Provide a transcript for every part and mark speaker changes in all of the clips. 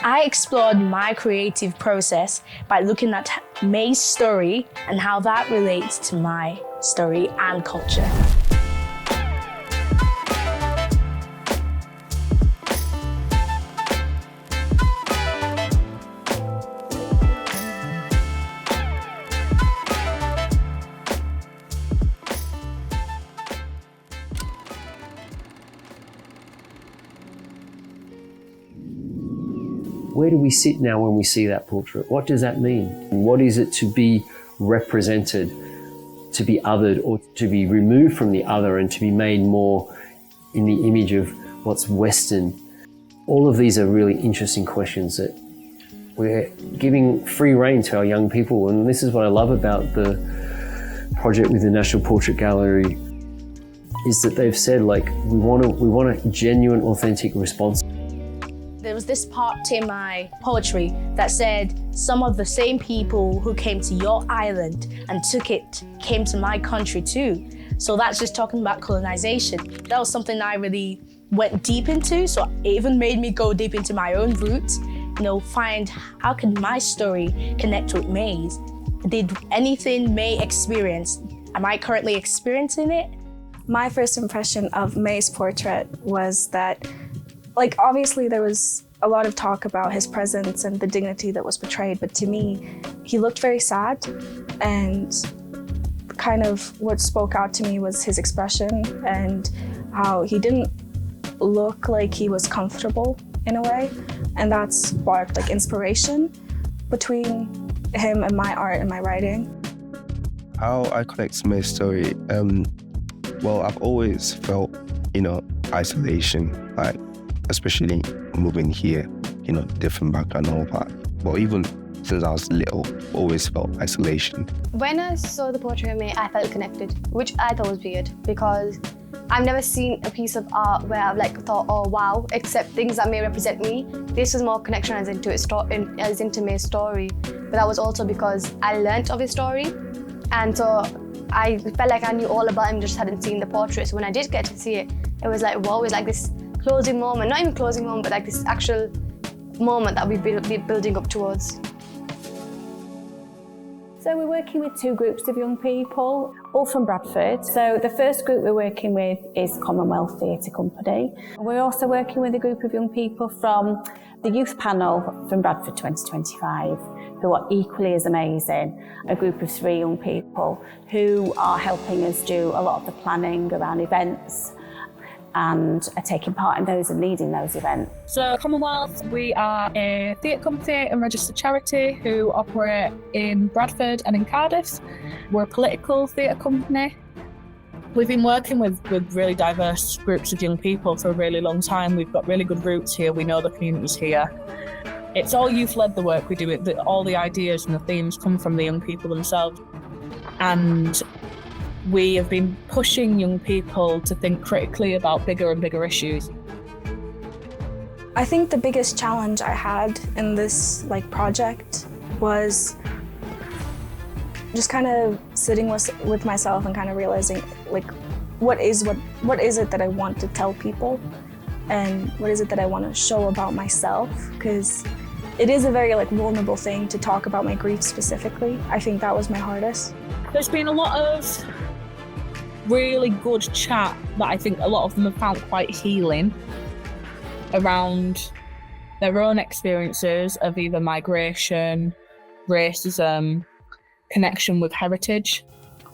Speaker 1: I explored my creative process by looking at Mai's story and how that relates to my story and culture.
Speaker 2: Where do we sit now when we see that portrait? What does that mean? What is it to be represented, to be othered, or to be removed from the other and to be made more in the image of what's Western? All of these are really interesting questions that we're giving free rein to our young people, and this is what I love about the project with the National Portrait Gallery, is that they've said, like, we want a genuine, authentic response.
Speaker 1: There was this part in my poetry that said, some of the same people who came to your island and took it came to my country too. So that's just talking about colonization. That was something I really went deep into, so it even made me go deep into my own roots, find how can my story connect with Mai's? Did anything Mai experienced, am I currently experiencing it?
Speaker 3: My first impression of Mai's portrait was that, obviously there was a lot of talk about his presence and the dignity that was portrayed, but to me, he looked very sad, and kind of what spoke out to me was his expression and how he didn't look like he was comfortable in a way, and that sparked inspiration between him and my art and my writing.
Speaker 4: How I connect to Mai's story, well, I've always felt, isolation, especially moving here, different background and all that. But even since I was little, always felt isolation.
Speaker 5: When I saw the portrait of Mai, I felt connected, which I thought was weird because I've never seen a piece of art where I've thought, oh wow, except things that may represent me. This was more connection as into Mai's story, but that was also because I learnt of his story, and so I felt like I knew all about him, just hadn't seen the portrait. So when I did get to see it, it was like, wow, it was like this closing moment, not even closing moment, but this actual moment that we've been building up towards.
Speaker 6: So we're working with two groups of young people, all from Bradford. So the first group we're working with is Commonwealth Theatre Company. We're also working with a group of young people from the youth panel from Bradford 2025, who are equally as amazing. A group of 3 young people who are helping us do a lot of the planning around events and are taking part in those and leading those events.
Speaker 7: So Commonwealth, we are a theatre company and registered charity who operate in Bradford and in Cardiff. We're a political theatre company. We've been working with really diverse groups of young people for a really long time. We've got really good roots here. We know the communities here. It's all youth-led, the work we do. All the ideas and the themes come from the young people themselves. And we have been pushing young people to think critically about bigger and bigger issues.
Speaker 3: I think the biggest challenge I had in this project was just kind of sitting with myself and kind of realizing what is it that I want to tell people, and what is it that I want to show about myself, because it is a very vulnerable thing to talk about my grief specifically. I think that was my hardest.
Speaker 7: There's been a lot of really good chat that I think a lot of them have found quite healing around their own experiences of either migration, racism, connection with heritage.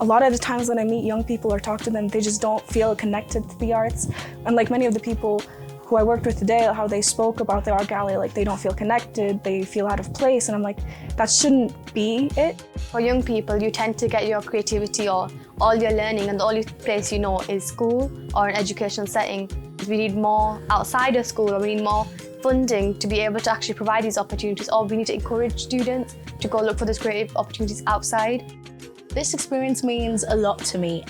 Speaker 3: A lot of the times when I meet young people or talk to them, they just don't feel connected to the arts. And many of the people who I worked with today, how they spoke about the art gallery, they don't feel connected, they feel out of place, and I'm like, that shouldn't be it.
Speaker 5: For young people, you tend to get your creativity or all your learning, and the only place you know is school or an educational setting. We need more outside of school, or we need more funding to be able to actually provide these opportunities, or we need to encourage students to go look for these creative opportunities outside.
Speaker 1: This experience means a lot to me.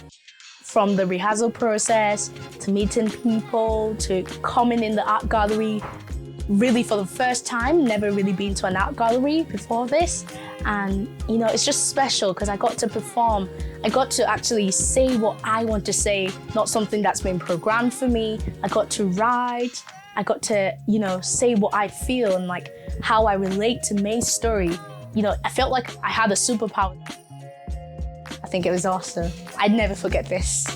Speaker 1: From the rehearsal process, to meeting people, to coming in the art gallery, really for the first time, never really been to an art gallery before this. And it's just special because I got to perform. I got to actually say what I want to say, not something that's been programmed for me. I got to write, I got to, you know, say what I feel and like how I relate to Mai's story. You know, I felt like I had a superpower. I think it was awesome. I'd never forget this.